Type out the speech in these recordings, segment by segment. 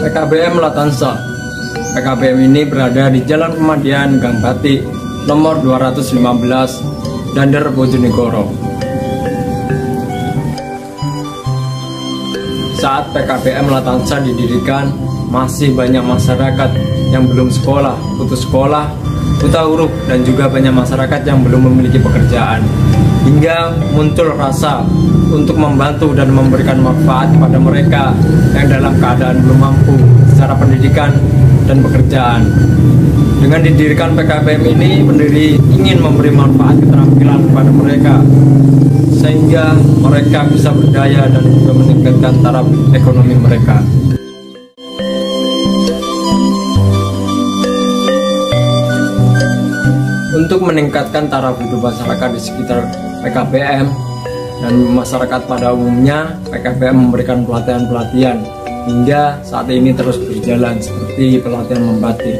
PKBM Latansa. PKBM ini berada di Jalan Pemadian Gang Batik nomor 215 Dander, Bojonegoro. Saat PKBM Latansa didirikan, masih banyak masyarakat yang belum sekolah, putus sekolah, buta huruf, dan juga banyak masyarakat yang belum memiliki pekerjaan. Hingga muncul rasa untuk membantu dan memberikan manfaat kepada mereka yang dalam keadaan belum mampu secara pendidikan dan pekerjaan. Dengan didirikan PKBM ini, pendiri ingin memberi manfaat keterampilan kepada mereka sehingga mereka bisa berdaya dan juga meningkatkan taraf ekonomi mereka. Untuk meningkatkan taraf hidup masyarakat di sekitar PKBM dan masyarakat pada umumnya, PKBM memberikan pelatihan-pelatihan hingga saat ini terus berjalan, seperti pelatihan membatik.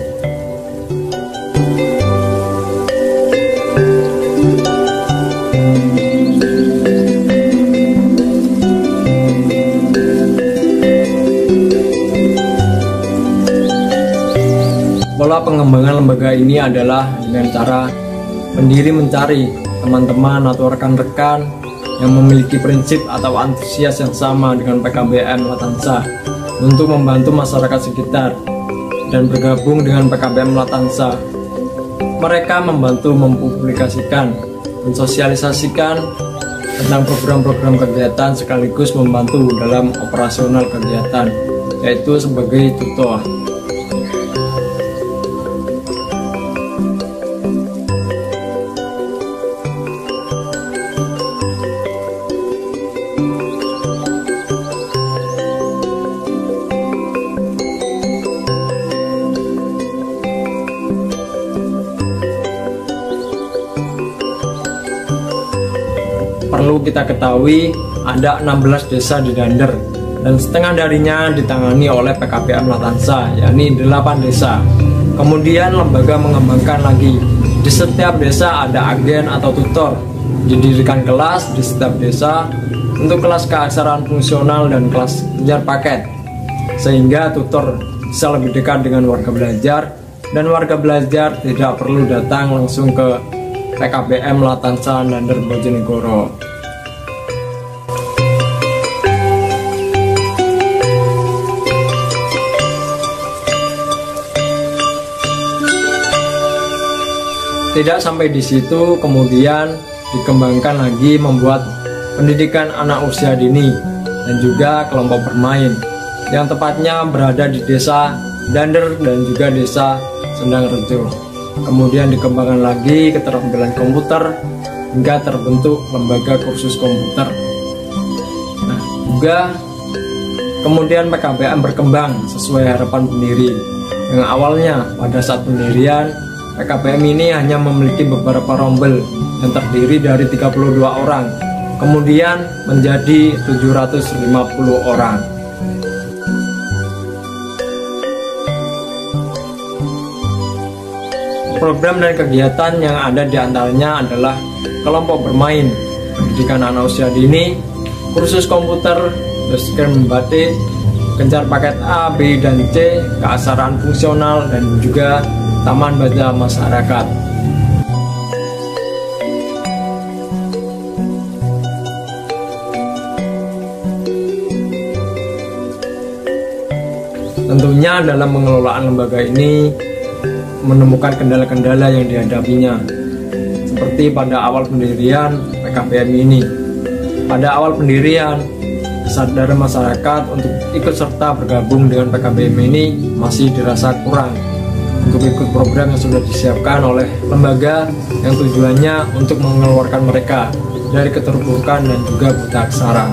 Pola pengembangan lembaga ini adalah dengan cara pendiri mencari teman-teman atau rekan-rekan yang memiliki prinsip atau antusias yang sama dengan PKBM Latansa untuk membantu masyarakat sekitar dan bergabung dengan PKBM Latansa. Mereka membantu mempublikasikan, mensosialisasikan tentang program-program kegiatan sekaligus membantu dalam operasional kegiatan, yaitu sebagai tutor. Perlu kita ketahui, ada 16 desa di Dander dan setengah darinya ditangani oleh PKBM Latansa, yakni 8 desa. Kemudian lembaga mengembangkan lagi, di setiap desa ada agen atau tutor, didirikan kelas di setiap desa untuk kelas keaksaraan fungsional dan kelas kejar paket, sehingga tutor bisa lebih dekat dengan warga belajar dan warga belajar tidak perlu datang langsung ke PKBM Latansa Dander, Bojonegoro. Tidak sampai di situ, kemudian dikembangkan lagi membuat pendidikan anak usia dini dan juga kelompok bermain yang tepatnya berada di desa Dander dan juga desa Sendangrejo. Kemudian dikembangkan lagi keterampilan komputer hingga terbentuk lembaga kursus komputer. Nah, juga kemudian PKBM berkembang sesuai harapan pendiri. Yang awalnya pada saat pendirian PKBM ini hanya memiliki beberapa rombel yang terdiri dari 32 orang, kemudian menjadi 750 orang. Program dan kegiatan yang ada di antaranya adalah kelompok bermain, pendidikan anak usia dini, kursus komputer, skill membatik, kencar paket A, B, dan C, keaksaraan fungsional, dan juga taman baca masyarakat. Tentunya dalam pengelolaan lembaga ini menemukan kendala-kendala yang dihadapinya, seperti pada awal pendirian PKBM ini. Pada awal pendirian, kesadaran masyarakat untuk ikut serta bergabung dengan PKBM ini masih dirasa kurang untuk ikut program yang sudah disiapkan oleh lembaga yang tujuannya untuk mengeluarkan mereka dari keterpurukan dan juga buta aksara.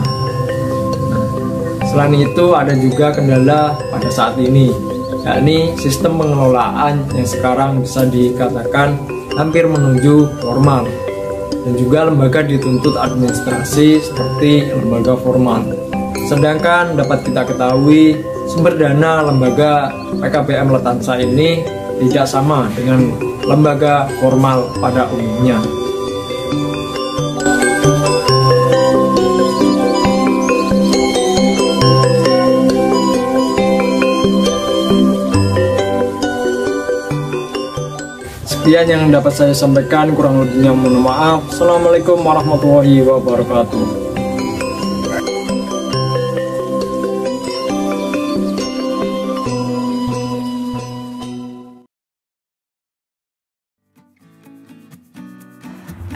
Selain itu, ada juga kendala pada saat ini, yakni sistem pengelolaan yang sekarang bisa dikatakan hampir menuju formal, dan juga lembaga dituntut administrasi seperti lembaga formal. Sedangkan dapat kita ketahui, sumber dana lembaga PKBM Latansa ini tidak sama dengan lembaga formal pada umumnya. Sekian yang dapat saya sampaikan, kurang lebihnya mohon maaf. Assalamualaikum warahmatullahi wabarakatuh.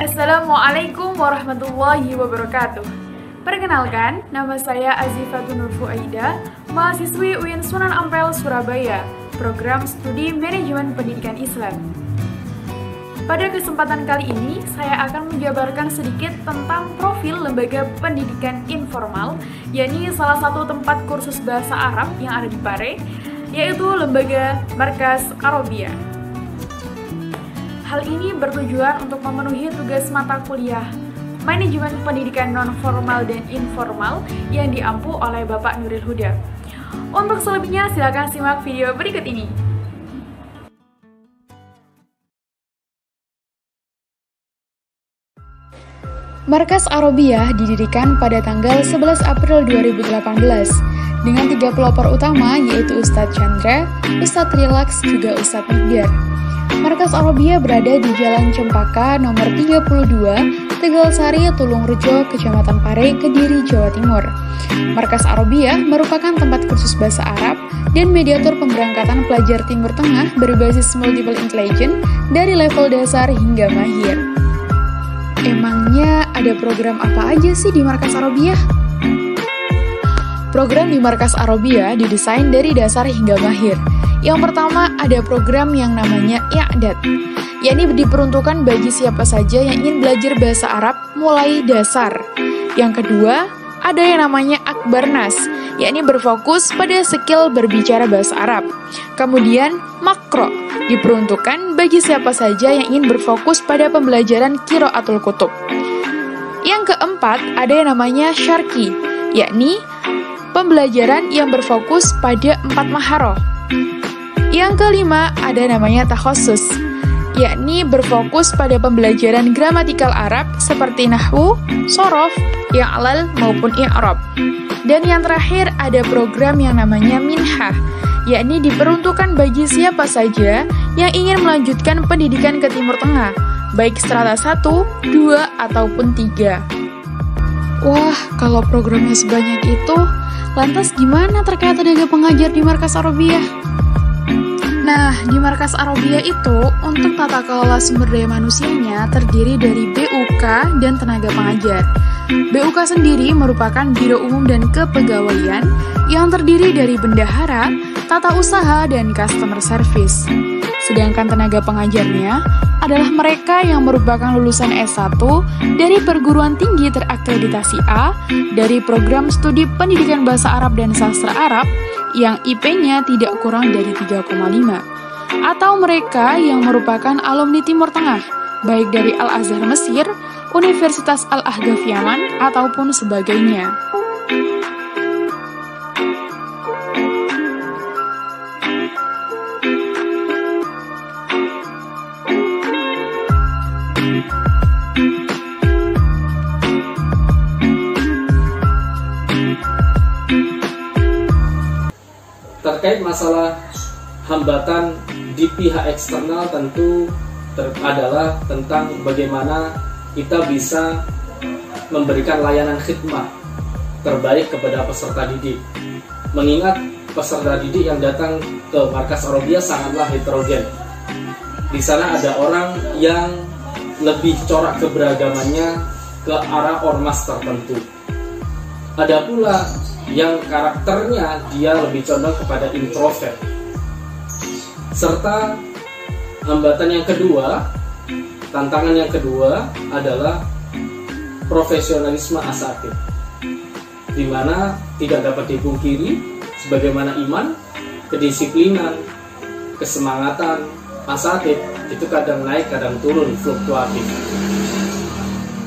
Assalamualaikum warahmatullahi wabarakatuh. Perkenalkan, nama saya Azifatun Nur Fuaida, mahasiswi UIN Sunan Ampel, Surabaya, program studi Manajemen Pendidikan Islam. Pada kesempatan kali ini, saya akan menjabarkan sedikit tentang profil lembaga pendidikan informal, yakni salah satu tempat kursus bahasa Arab yang ada di Pare, yaitu lembaga Markas Arabiyah. Hal ini bertujuan untuk memenuhi tugas mata kuliah Manajemen Pendidikan Non-Formal dan Informal yang diampu oleh Bapak Nuril Huda. Untuk selebihnya, silakan simak video berikut ini. Markas Arabiyah didirikan pada tanggal 11 April 2018 dengan 3 pelopor utama, yaitu Ustadz Chandra, Ustadz Relax, juga Ustadz Nigdar. Markas Arabiyah berada di Jalan Cempaka nomor 32, Tegal Sari, Tulungrejo, Kecamatan Pare, Kediri, Jawa Timur. Markas Arabiyah merupakan tempat kursus bahasa Arab dan mediator pemberangkatan pelajar Timur Tengah berbasis multiple intelligence dari level dasar hingga mahir. Emangnya ada program apa aja sih di Markas Arabiyah? Program di Markas Arabiyah didesain dari dasar hingga mahir. Yang pertama, ada program yang namanya I'dad, yakni diperuntukkan bagi siapa saja yang ingin belajar bahasa Arab mulai dasar. Yang kedua, ada yang namanya Akbarnas, yakni berfokus pada skill berbicara bahasa Arab. Kemudian, Makro, diperuntukkan bagi siapa saja yang ingin berfokus pada pembelajaran Qiraatul Kutub. Yang keempat, ada yang namanya Syarqi, yakni pembelajaran yang berfokus pada 4 maharoh. Yang kelima, ada namanya Takhosus, yakni berfokus pada pembelajaran gramatikal Arab seperti nahwu, sorof, i'lal maupun i'rab. Dan yang terakhir, ada program yang namanya Minhah, yakni diperuntukkan bagi siapa saja yang ingin melanjutkan pendidikan ke Timur Tengah, baik strata 1, 2, ataupun 3. Wah, kalau programnya sebanyak itu, lantas gimana terkait tenaga pengajar di Markas Arabiyah? Nah, di Markas Arabiyah itu, untuk tata kelola sumber daya manusianya terdiri dari BUK dan tenaga pengajar. BUK sendiri merupakan Biro Umum dan Kepegawaian yang terdiri dari bendahara, tata usaha, dan customer service. Sedangkan tenaga pengajarnya adalah mereka yang merupakan lulusan S1 dari perguruan tinggi terakreditasi A dari program studi pendidikan bahasa Arab dan sastra Arab yang IP-nya tidak kurang dari 3,5, atau mereka yang merupakan alumni Timur Tengah, baik dari Al-Azhar Mesir, Universitas Al-Ahqaf Yaman, ataupun sebagainya. Terkait masalah hambatan di pihak eksternal tentu adalah tentang bagaimana kita bisa memberikan layanan khidmat terbaik kepada peserta didik. Mengingat peserta didik yang datang ke Markas Arabiyah sangatlah heterogen. Di sana ada orang yang lebih corak keberagamannya ke arah ormas tertentu. Ada pula yang karakternya dia lebih condong kepada introvert. Serta hambatan yang kedua, tantangan yang kedua adalah profesionalisme asatidz, di mana tidak dapat dipungkiri sebagaimana iman, kedisiplinan, kesemangatan asatidz itu kadang naik, kadang turun, fluktuatif.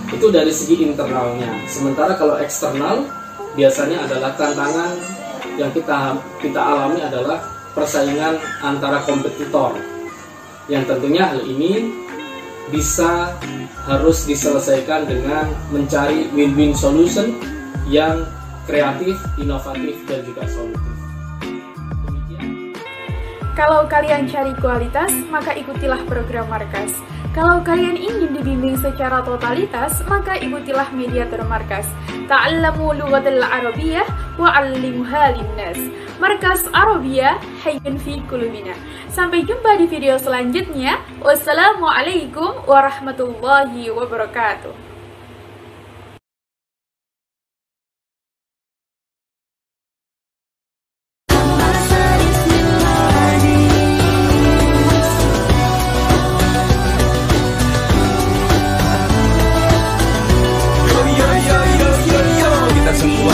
Itu dari segi internalnya. Sementara kalau eksternal biasanya adalah tantangan yang kita alami adalah persaingan antara kompetitor, yang tentunya hal ini harus diselesaikan dengan mencari win-win solution yang kreatif, inovatif, dan juga solutif. Kalau kalian cari kualitas, maka ikutilah program Markas. Kalau kalian ingin dibimbing secara totalitas, maka ikutilah Mediator Markas. Ta'allamu lughatal arabiyyah wa 'allimuha linnas. Markas Arabia hayyun fi qulubina. Sampai jumpa di video selanjutnya. Wassalamualaikum warahmatullahi wabarakatuh.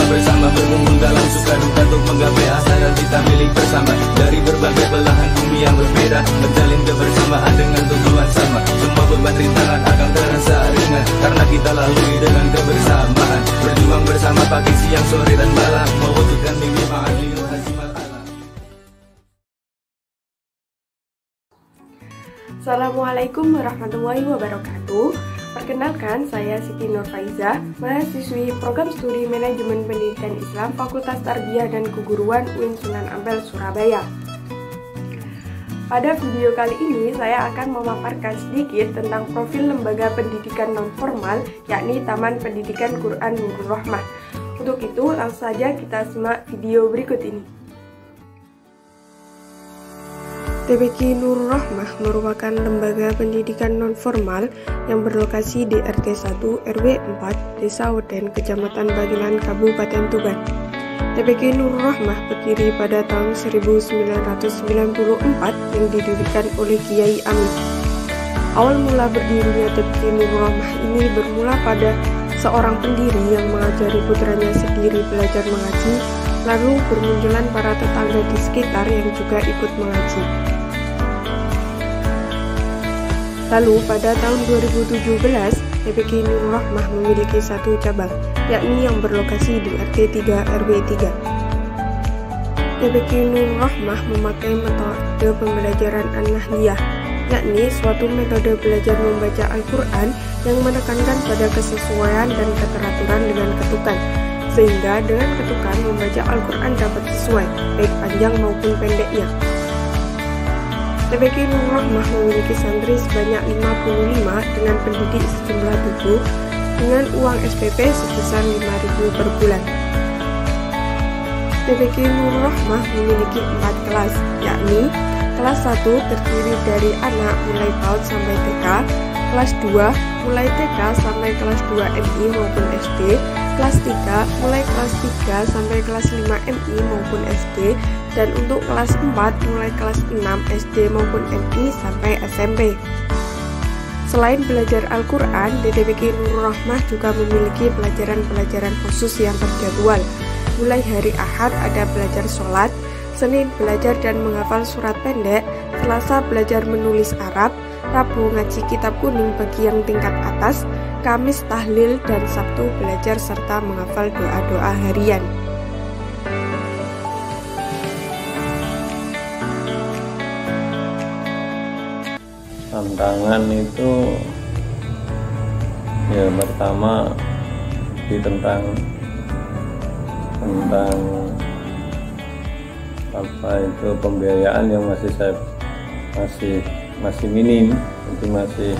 Bersama berkumpul dalam suka duka untuk menggapai akhirat kita milik bersama. Dari berbagai belahan bumi yang berbeda, menjalin kebersamaan dengan tujuan sama. Semua beban rintangan akan terasa ringan karena kita lalui dengan kebersamaan. Berjuang bersama pagi, siang, sore dan malam, mewujudkan mimpi ma'alil hazimal alam. Assalamualaikum warahmatullahi wabarakatuh. Perkenalkan, saya Siti Nurfaiza, mahasiswi Program Studi Manajemen Pendidikan Islam Fakultas Tarbiyah dan Keguruan UIN Sunan Ampel, Surabaya. Pada video kali ini, saya akan memaparkan sedikit tentang profil lembaga pendidikan non-formal, yakni Taman Pendidikan Quran Nurul Rahmah. Untuk itu, langsung saja kita simak video berikut ini. TPQ Nurul Rahmah merupakan lembaga pendidikan non-formal yang berlokasi di RT 1 RW 4 Desa Weden, Kecamatan Bagilan, Kabupaten Tuban. TPQ Nurul Rahmah berdiri pada tahun 1994 yang didirikan oleh Kiai Amin. Awal mula berdirinya TPQ Nurul Rahmah ini bermula pada seorang pendiri yang mengajari putranya sendiri belajar mengaji, lalu bermunculan para tetangga di sekitar yang juga ikut mengaji. Lalu pada tahun 2017, TPQ Nurul Rahmah memiliki satu cabang, yakni yang berlokasi di RT 3 RW 3. TPQ Nurul Rahmah memakai metode pembelajaran An-Nahliyah, yakni suatu metode belajar membaca Al-Quran yang menekankan pada kesesuaian dan keteraturan dengan ketukan, sehingga dengan ketukan membaca Al-Quran dapat sesuai, baik panjang maupun pendeknya. TPQ Nurul Rahmah memiliki santri sebanyak 55 dengan pendidik sejumlah 7 dengan uang SPP sebesar 5.000 per bulan. TPQ Nurul Rahmah memiliki 4 kelas, yakni kelas 1 terdiri dari anak mulai PAUD sampai TK, kelas 2 mulai TK sampai kelas 2 MI maupun SD, kelas 3 mulai kelas 3 sampai kelas 5 MI maupun SD, dan untuk kelas 4 mulai kelas 6 SD maupun MI sampai SMP. Selain belajar Al-Quran, di TPQ Nurul Rahmah juga memiliki pelajaran-pelajaran khusus yang terjadwal. Mulai hari Ahad ada belajar sholat, Senin belajar dan menghafal surat pendek, Selasa belajar menulis Arab, Rabu ngaji kitab kuning bagi yang tingkat atas, Kamis tahlil, dan Sabtu belajar serta menghafal doa-doa harian. Tantangan itu ya pertama tentang apa itu pembiayaan yang masih minim, jadi masih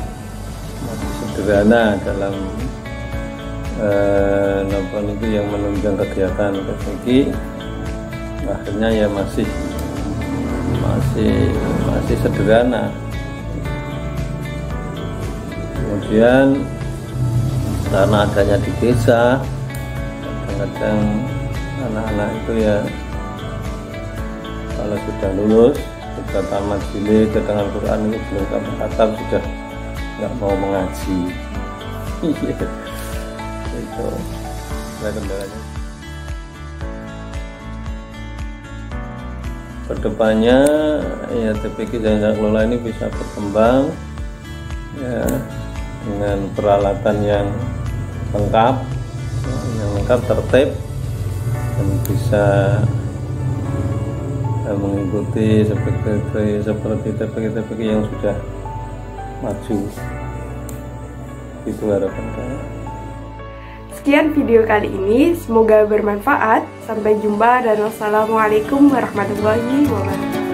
sederhana dalam itu yang menunjang kegiatan TPQ. Akhirnya ya masih sederhana. Kemudian karena adanya di desa, kadang-kadang anak-anak itu ya kalau sudah lulus, sudah tamat jilid dengan Al-Quran itu belum sampai khatam sudah nggak mau mengaji. Itu kendalanya. Kedepannya ya TPQ Jasa Kelola ini bisa berkembang ya dengan peralatan yang lengkap, tertib, dan bisa mengikuti seperti TPQ yang sudah maju. Itu harapan saya. Sekian video kali ini, semoga bermanfaat. Sampai jumpa dan wassalamualaikum warahmatullahi wabarakatuh.